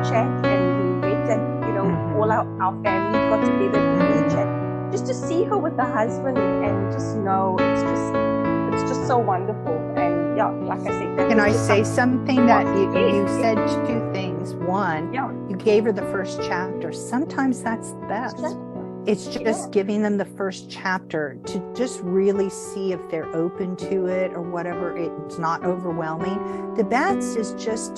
chat and we met and, you know, all our families got together to each chat just to see her with the husband and just know it's just so wonderful. And yeah, like I said, can I say something that you said two things. One, you gave her the first chapter. Sometimes that's the best. It's just giving them the first chapter to just really see if they're open to it or whatever. It's not overwhelming. The best is just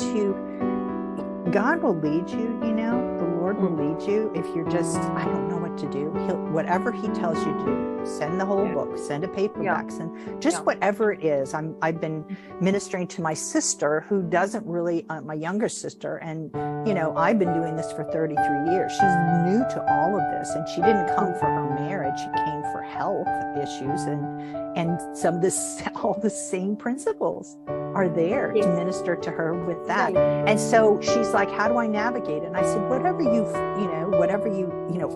God will lead you, you know, the Lord will lead you. If you're just, I don't know what to do, whatever he tells you to do, send the whole book, send a paperback, send just whatever it is. I've been ministering to my sister who doesn't really, my younger sister, and, you know, I've been doing this for 33 years. She's new to all of this, and she didn't come for her marriage. She came for health issues, and some of this, all the same principles are there to minister to her with that. And so she's like, how do I navigate it? And I said, whatever you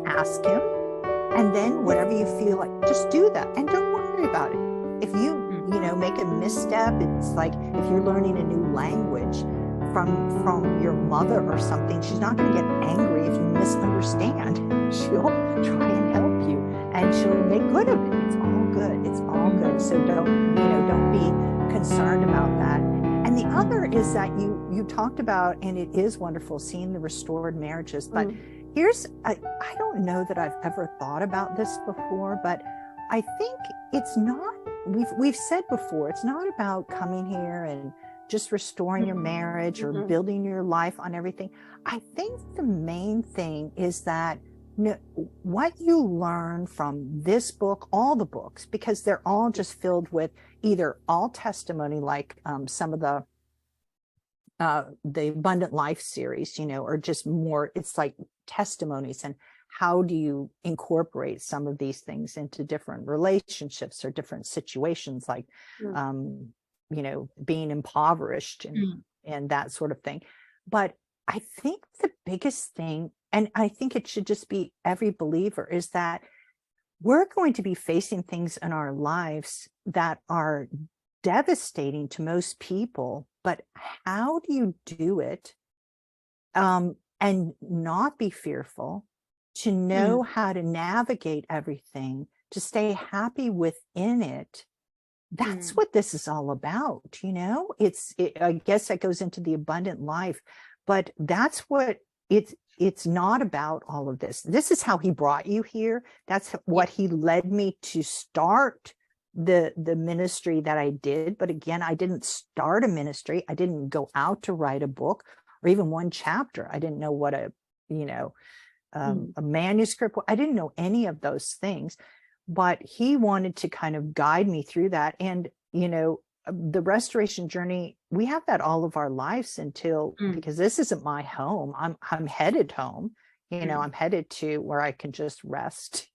ask him, and then whatever you feel like, just do that and don't worry about it. If you make a misstep, it's like if you're learning a new language from your mother or something, she's not going to get angry if you misunderstand. She'll try and help you, and she'll make good of it. It's all good. It's all good. So don't be concerned about that. And the other is that you talked about, and it is wonderful seeing the restored marriages, but I don't know that I've ever thought about this before, but I think it's not, we've said before, it's not about coming here and just restoring your marriage or building your life on everything. I think the main thing is that what you learn from this book, all the books, because they're all just filled with either all testimony, like some of the Abundant Life series, or just more, it's like testimonies, and how do you incorporate some of these things into different relationships or different situations, like being impoverished and that sort of thing. But I think the biggest thing, and I think it should just be every believer, is that we're going to be facing things in our lives that are devastating to most people, but how do you do it and not be fearful, to know how to navigate everything, to stay happy within it? That's what this is all about. I guess that goes into the abundant life, but that's what it's not about. All of this is how he brought you here. That's what he led me to start the ministry that I did. But again, I didn't start a ministry. I didn't go out to write a book or even one chapter. I didn't know what a manuscript. I didn't know any of those things, but he wanted to kind of guide me through that. And, the restoration journey, we have that all of our lives until, because this isn't my home. I'm headed home, I'm headed to where I can just rest,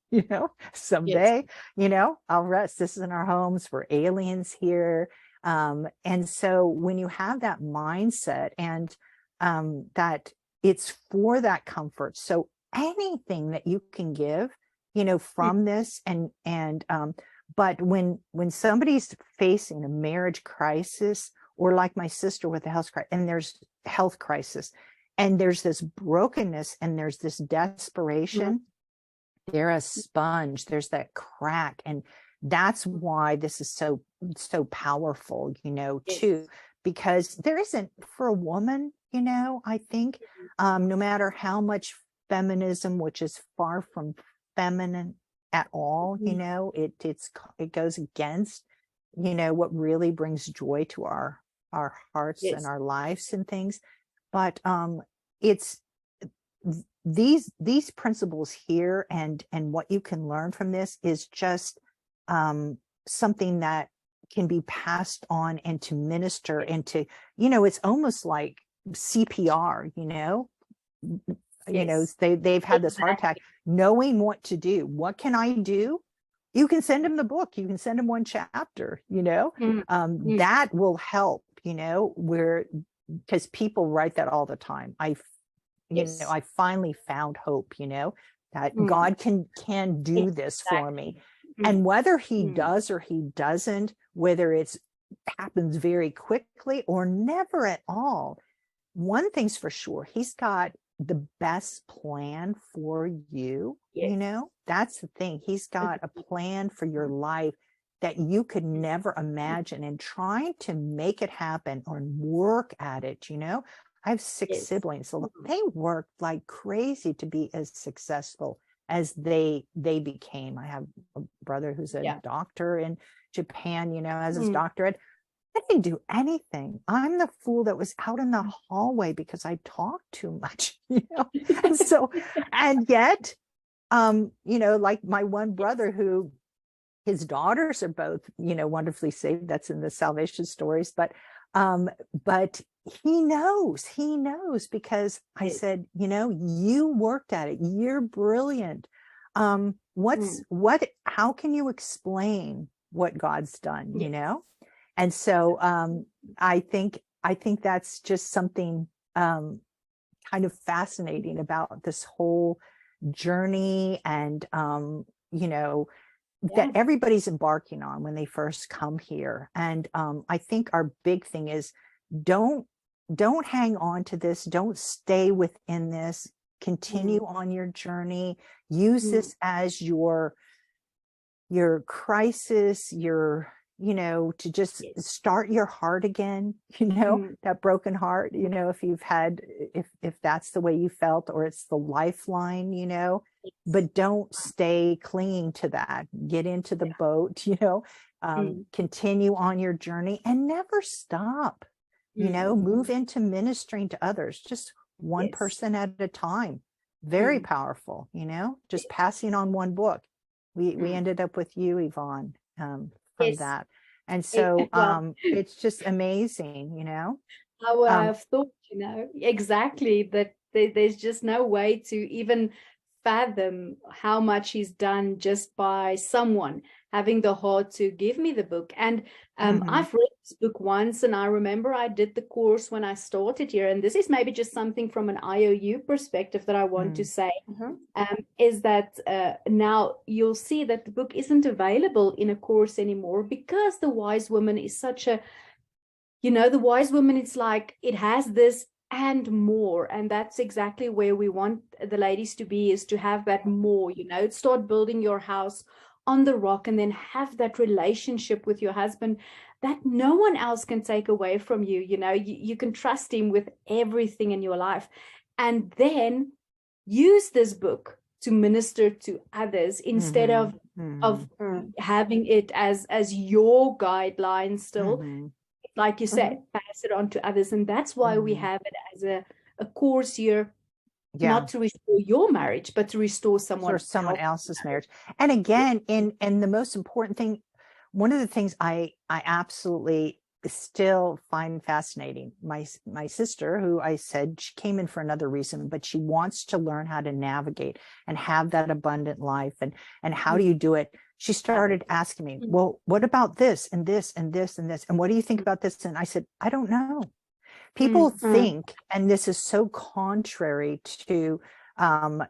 someday, I'll rest. This isn't our homes. We're aliens here. And so when you have that mindset and that it's for that comfort. So anything that you can give, from this but when somebody's facing a marriage crisis, or like my sister with a health crisis, and there's health crisis, and there's this brokenness, and there's this desperation, they're a sponge. There's that crack. And that's why this is so powerful, too, because there isn't, for a woman, I think, no matter how much feminism, which is far from feminine at all, it goes against, what really brings joy to our hearts and our lives and things. But it's these principles here, and what you can learn from this is just something that can be passed on, and to minister, and to, it's almost like CPR, they've had this heart attack, knowing what to do. What can I do? You can send them the book. You can send them one chapter, that will help, because people write that all the time. I finally found hope, that God can do this for me. And whether he does or he doesn't, whether it's happens very quickly or never at all, one thing's for sure, he's got the best plan for you. Yes. You know, that's the thing. He's got a plan for your life that you could never imagine, and trying to make it happen or work at it. You know, I have 6 Yes. siblings, so they worked like crazy to be as successful as they became. I have a brother who's a doctor in Japan, you know, has his doctorate. I didn't do anything. I'm the fool that was out in the hallway because I talked too much, you know. And so, and yet, you know, like my one brother who his daughters are both, you know, wonderfully saved. That's in the salvation stories, but he knows because I said, you know, you worked at it. You're brilliant. How can you explain what God's done, you know? And so I think that's just something kind of fascinating about this whole journey, and you know, that everybody's embarking on when they first come here. And I think our big thing is don't hang on to this. Don't stay within this. Continue on your journey. Use this as your crisis, you know, to just start your heart again, you know, that broken heart, you know, if you've had, if that's the way you felt, or it's the lifeline, you know, but don't stay clinging to that. Get into the boat, you know, continue on your journey and never stop, you know, move into ministering to others, just one person at a time. Very powerful, you know, just passing on one book. We ended up with you, Yvonne, from that. And so it's just amazing, you know. How I've thought, you know, exactly, that there's just no way to even fathom how much he's done just by someone having the heart to give me the book. And I've read this book once, and I remember I did the course when I started here, and this is maybe just something from an IOU perspective that I want to say, is that now you'll see that the book isn't available in a course anymore, because the Wise Woman is such a, you know, the Wise Woman, it's like it has this and more, and that's exactly where we want the ladies to be, is to have that more, you know, start building your house on the rock, and then have that relationship with your husband that no one else can take away from you. You know, you can trust him with everything in your life, and then use this book to minister to others instead of having it as your guideline still. Like you said, pass it on to others. And that's why we have it as a course here, not to restore your marriage, but to restore someone else's marriage. And again, and the most important thing, one of the things I absolutely still find fascinating, my sister, who I said she came in for another reason, but she wants to learn how to navigate and have that abundant life. And how do you do it? She started asking me, well, what about this and this and this and this? And what do you think about this? And I said, I don't know. People think, and this is so contrary to,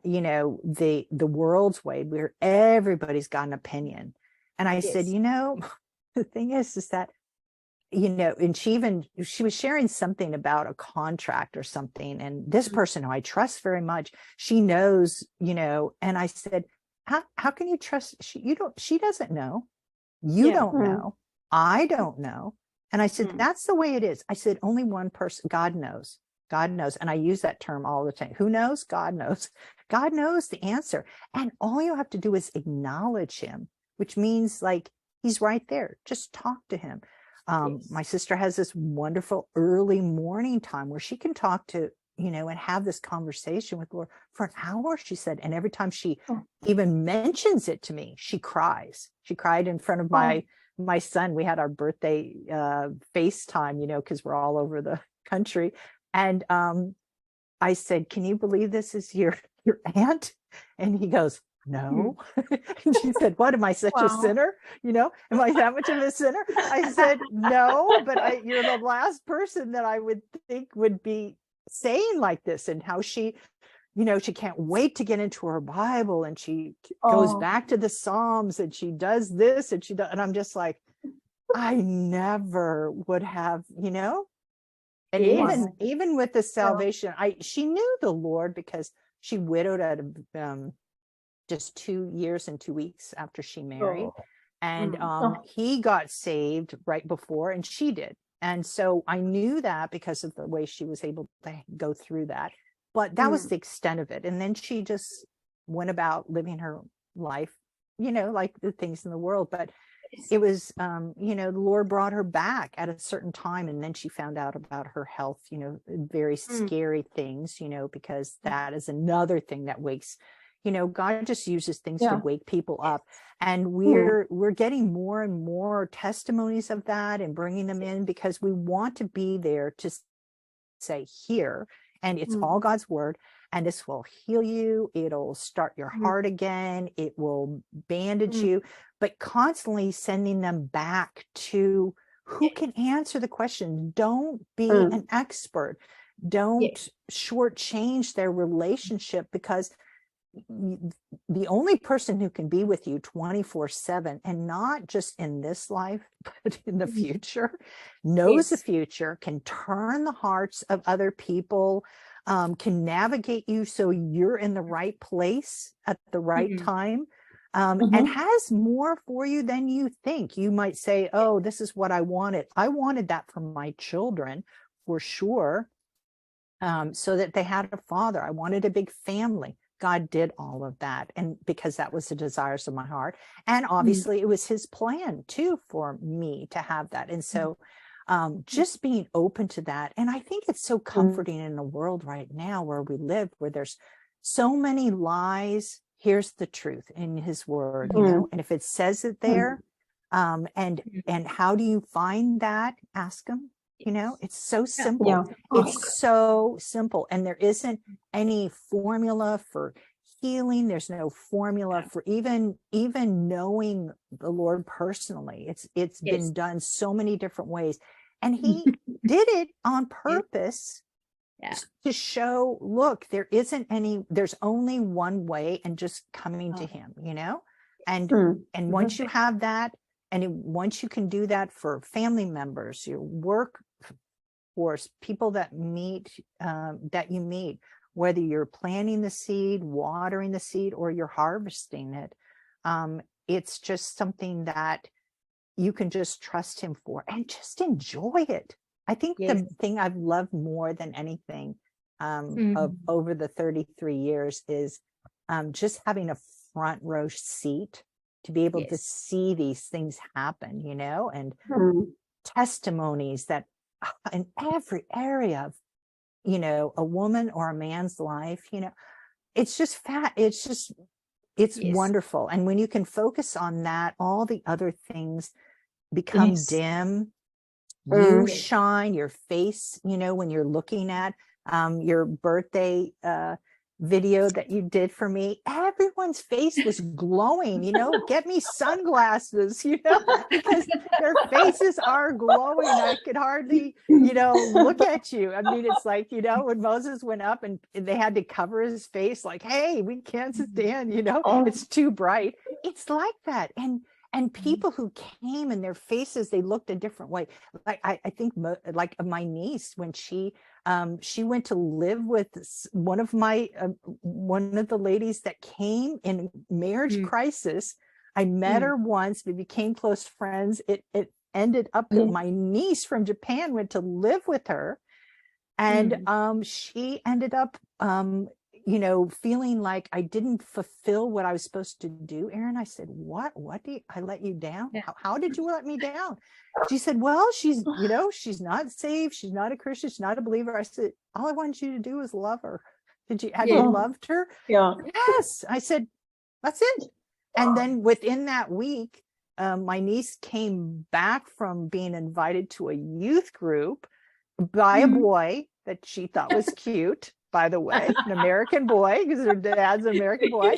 you know, the world's way, where everybody's got an opinion. And I said, you know, the thing is that, you know, and she was sharing something about a contract or something. And this person who I trust very much, she knows, you know, and I said, how can you trust? She doesn't know. You don't know. I don't know. And I said, that's the way it is. I said, only one person, God knows. God knows. And I use that term all the time. Who knows? God knows. God knows the answer. And all you have to do is acknowledge him, which means like, he's right there. Just talk to him. My sister has this wonderful early morning time where she can talk to, you know, and have this conversation with Lord for an hour, she said. And every time she even mentions it to me, she cries. She cried in front of my son. We had our birthday FaceTime, you know, because we're all over the country. And I said, can you believe this is your aunt? And he goes, no. And she said, what, am I such a sinner? You know, am I that much of a sinner? I said, no, but you're the last person that I would think would be saying like this. And how she, you know, she can't wait to get into her Bible, and she goes back to the Psalms, and she does this and she does, and I'm just like, I never would have, you know. And Yes. even with the salvation, she knew the Lord because she widowed at just 2 years and 2 weeks after she married. And he got saved right before, and she did. And so I knew that because of the way she was able to go through that. But that was the extent of it. And then she just went about living her life, you know, like the things in the world. But it was, you know, the Lord brought her back at a certain time. And then she found out about her health, you know, very scary things, you know, because that is another thing that wakes, you know, God just uses things to wake people up. And we're getting more and more testimonies of that and bringing them in because we want to be there to say here, and it's all God's word, and this will heal you. It'll start your heart again. It will bandage you, but constantly sending them back to who can answer the question. Don't be an expert. Don't shortchange their relationship, because the only person who can be with you 24/7, and not just in this life, but in the future, knows the future, can turn the hearts of other people, can navigate you so you're in the right place at the right time, and has more for you than you think. You might say, oh, this is what I wanted. I wanted that for my children, for sure, so that they had a father. I wanted a big family. God did all of that, and because that was the desires of my heart. And obviously it was his plan too for me to have that. And so just being open to that. And I think it's so comforting in the world right now where we live, where there's so many lies. Here's the truth in his word, you know, and if it says it there, and how do you find that? Ask him. You know, it's so simple. It's so simple. And there isn't any formula for healing. There's no formula for even knowing the Lord personally. It's been done so many different ways. And he did it on purpose to show, look, there's only one way, and just coming to him, you know? And once you have that, and once you can do that for family members, your work force, people that you meet, whether you're planting the seed, watering the seed, or you're harvesting it, it's just something that you can just trust him for and just enjoy it. I think the thing I've loved more than anything of over the 33 years is just having a front row seat to be able to see these things happen, you know, and testimonies that in every area of, you know, a woman or a man's life, you know, it's just it's wonderful. And when you can focus on that, all the other things become dim. You shine, your face, you know, when you're looking at your birthday video that you did for me, everyone's face was glowing, you know, get me sunglasses, you know, because their faces are glowing. I could hardly, you know, look at you. I mean, it's like, you know, when Moses went up and they had to cover his face, like, hey, we can't stand, you know, it's too bright. It's like that. And people who came, and their faces, they looked a different way. Like I think like my niece, when she went to live with one of the ladies that came in marriage crisis. I met her once. We became close friends. It ended up that my niece from Japan went to live with her, and she ended up you know, feeling like I didn't fulfill what I was supposed to do. Aaron, I said, what I let you down? How did you let me down? She said, well, she's, you know, she's not saved. She's not a Christian. She's not a believer. I said, all I wanted you to do was love her. Have you loved her? Yes. I said, that's it. And then within that week, my niece came back from being invited to a youth group by a boy that she thought was cute. By the way, an American boy, because her dad's an American boy.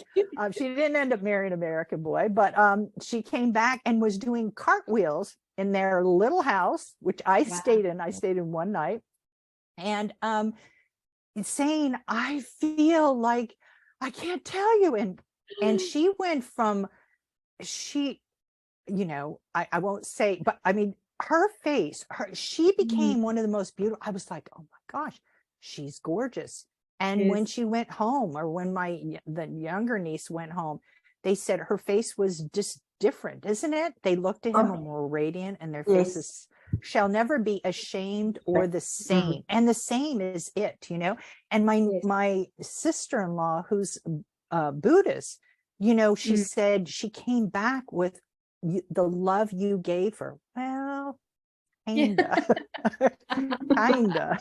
She didn't end up marrying an American boy, but she came back and was doing cartwheels in their little house, which I stayed in. I stayed in one night, and saying, I feel like I can't tell you. And she went from, you know, I won't say, but I mean, her face, she became one of the most beautiful. I was like, oh my gosh, she's gorgeous. And when she went home, or when the younger niece went home, they said her face was just different, isn't it? They looked at him and were radiant, and their faces shall never be ashamed or the same. And the same is it, you know. And my sister-in-law, who's Buddhist, you know, she said she came back with the love you gave her. Well, kinda. Kinda.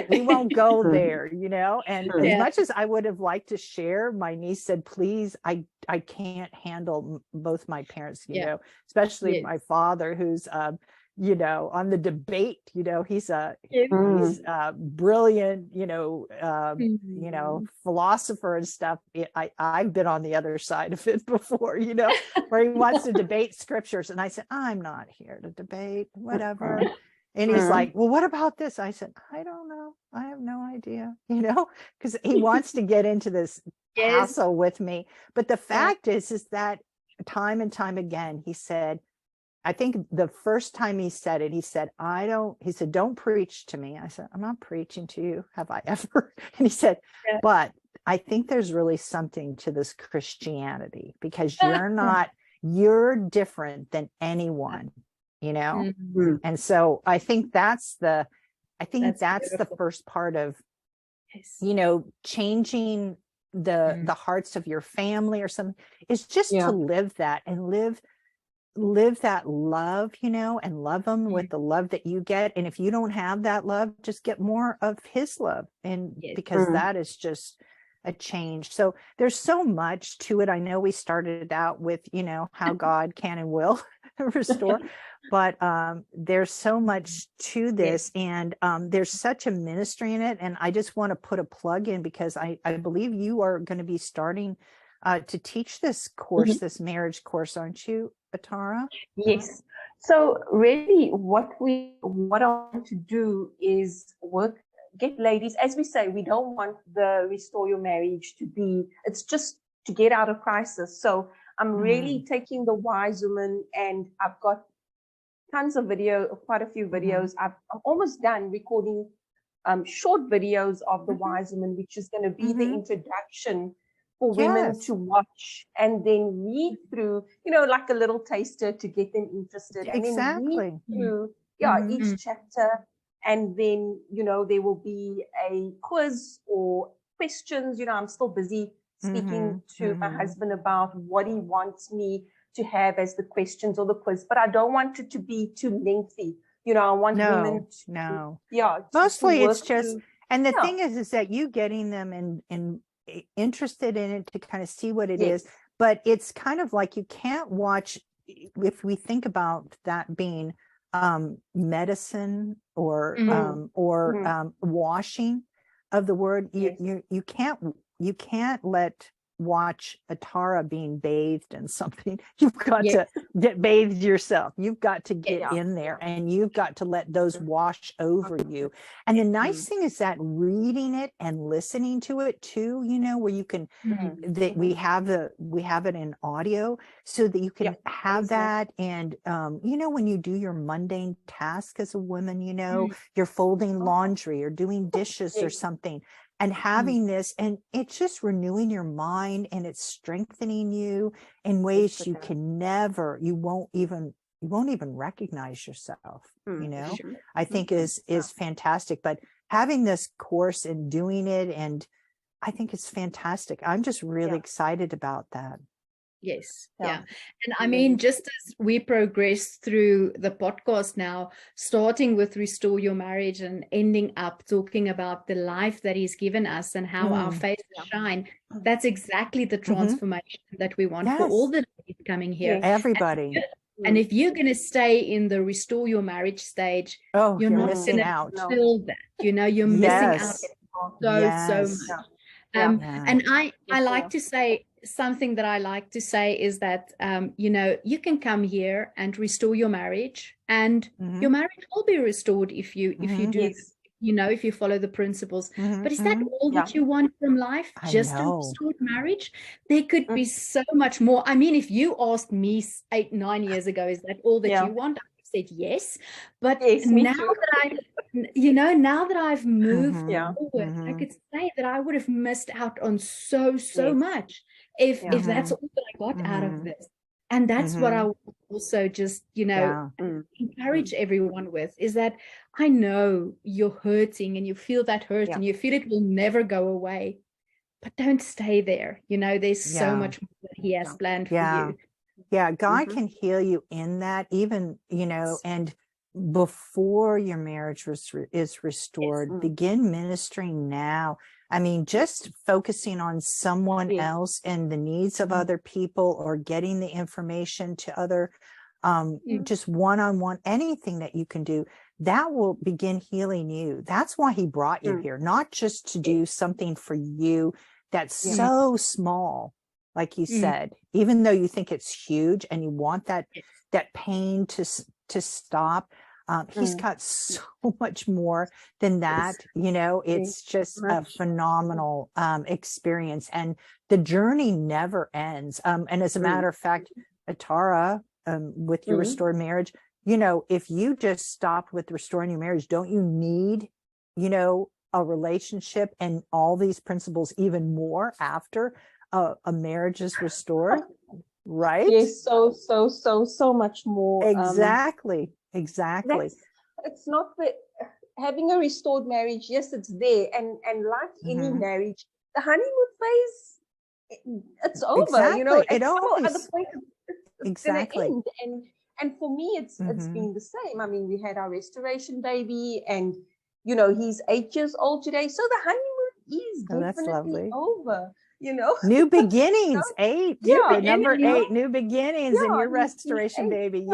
We won't go there, you know. And as much as I would have liked to share, my niece said, please, I can't handle both my parents, you know, especially my father, who's you know, on the debate, you know, he's a brilliant, you know, philosopher and stuff. I've been on the other side of it before, you know, where he wants to debate scriptures. And I said, I'm not here to debate, whatever. And he's like, well, what about this? I said, I don't know. I have no idea, you know, because he wants to get into this hassle with me. But the fact is that time and time again, he said, I think the first time he said it, he said, don't preach to me. I said, I'm not preaching to you. Have I ever? And he said, but I think there's really something to this Christianity, because you're different than anyone, you know? And so I think that's the first part of, you know, changing the hearts of your family or something, is just to live that and live that love, you know, and love them with the love that you get. And if you don't have that love, just get more of his love. And because that is just a change. So there's so much to it. I know we started out with, you know, how God can and will restore, but there's so much to this, and there's such a ministry in it. And I just want to put a plug in, because I believe you are going to be starting to teach this course, this marriage course, aren't you, Atara? Yes. So really what I want to do is get ladies, as we say, we don't want the Restore Your Marriage to be, it's just to get out of crisis. So I'm really taking the wise woman, and I've got tons of quite a few videos. I'm almost done recording short videos of the wise woman, which is going to be the introduction for women to watch and then read through, you know, like a little taster to get them interested. And then read through each chapter. And then, you know, there will be a quiz or questions. You know, I'm still busy speaking to my husband about what he wants me to have as the questions or the quiz, but I don't want it to be too lengthy. You know, I want women to, mostly it's just, and the thing is that you getting them in interested in it to kind of see what it is, but it's kind of like you can't watch, if we think about that being medicine or washing of the word, you can't watch Atara being bathed in something. You've got to get bathed yourself. You've got to get in there, and you've got to let those wash over you. And the nice thing is that reading it and listening to it too, you know, where you can, that we have it in audio, so that you can have that. And, you know, when you do your mundane task as a woman, you know, you're folding laundry or doing dishes or something, and having this, and it's just renewing your mind, and it's strengthening you in ways you won't even recognize yourself, you know. I think is fantastic. But having this course and doing it, and I think it's fantastic. I'm just really excited about that. Yes. And I mean, just as we progress through the podcast now, starting with Restore Your Marriage and ending up talking about the life that he's given us and how our faces shine, that's exactly the transformation that we want for all the ladies coming here. Everybody. And if you're going to stay in the Restore Your Marriage stage, you're not missing out. Feel that, you know, you're missing out so much. And I like to say, something that I like to say is that, you know, you can come here and restore your marriage, and your marriage will be restored if you do, you know, if you follow the principles. But is that all that you want from life? Just a restored marriage? There could be so much more. I mean, if you asked me 8-9 years ago, is that all that you want? I would said yes. But Yes, me now too. now that I've moved Yeah. forward, I could say that I would have missed out on so Yes. much if Yeah. that's all that I got out of this. And that's what I would also just, encourage everyone with, is that I know you're hurting and you feel that hurt and you feel it will never go away, but don't stay there. There's so much more that he has planned for you. Yeah, God can heal you in that, even, and before your marriage is restored, begin ministering now. I mean, just focusing on someone else and the needs of other people, or getting the information to other, just one-on-one, anything that you can do, that will begin healing you. That's why he brought you here, not just to do something for you that's so small, like you said, even though you think it's huge and you want that pain to stop. He's got so much more than that. It's just a phenomenal experience, and the journey never ends. And as a matter of fact, Atara, with your restored marriage, if you just stopped with restoring your marriage, don't you need, a relationship and all these principles even more after a marriage is restored? Right? Yes, so much more. Exactly. It's not that having a restored marriage, yes, it's there, and like any marriage, the honeymoon phase, it's over. Exactly. At It always, at the point it's gonna end. And for me, it's been the same. I mean, we had our restoration baby, and he's 8 years old today, so the honeymoon is definitely over. New beginnings, 8. Yeah, Number 8, new beginnings, and your restoration baby.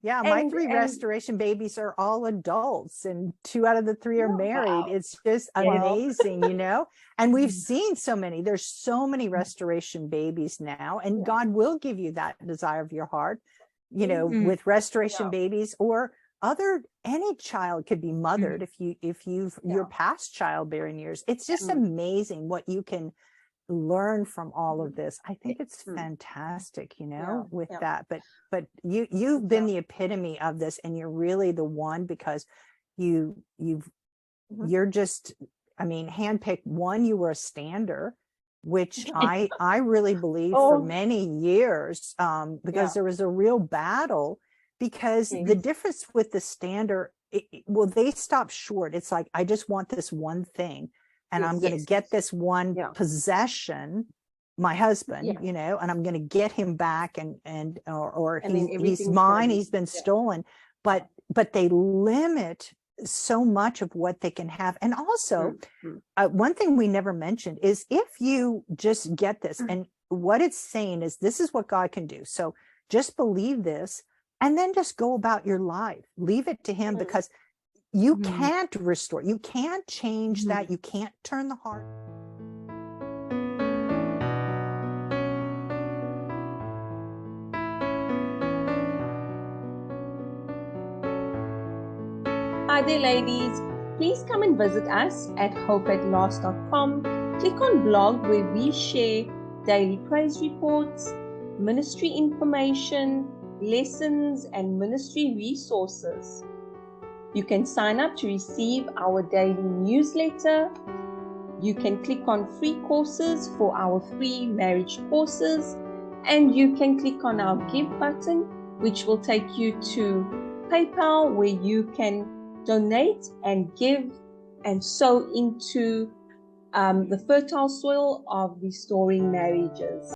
Yeah, my 3 restoration babies are all adults, and 2 out of the 3 are married. It's just amazing, and we've seen so many. There's so many restoration babies now, and God will give you that desire of your heart, with restoration babies, or any child could be mothered if you've your past childbearing years. It's just amazing what you can learn from all of this. I think it's fantastic, with that. But you've been the epitome of this, and you're really the one, because you're just, handpicked. One, you were a stander, which I really believe for many years, because there was a real battle, because the difference with the stander, they stop short. It's like, I just want this one thing, and I'm going to get this one possession, my husband, and I'm going to get him back, or he's mine, he's been stolen. But they limit so much of what they can have. And also, one thing we never mentioned is, if you just get this, and what it's saying is, this is what God can do. So just believe this, and then just go about your life. Leave it to him, because you can't restore, you can't change that, you can't turn the heart. Hi there, ladies. Please come and visit us at hopeatlast.com. Click on blog, where we share daily praise reports, ministry information, lessons, and ministry resources. You can sign up to receive our daily newsletter. You can click on free courses for our free marriage courses, and you can click on our give button, which will take you to PayPal, where you can donate and give and sow into the fertile soil of restoring marriages.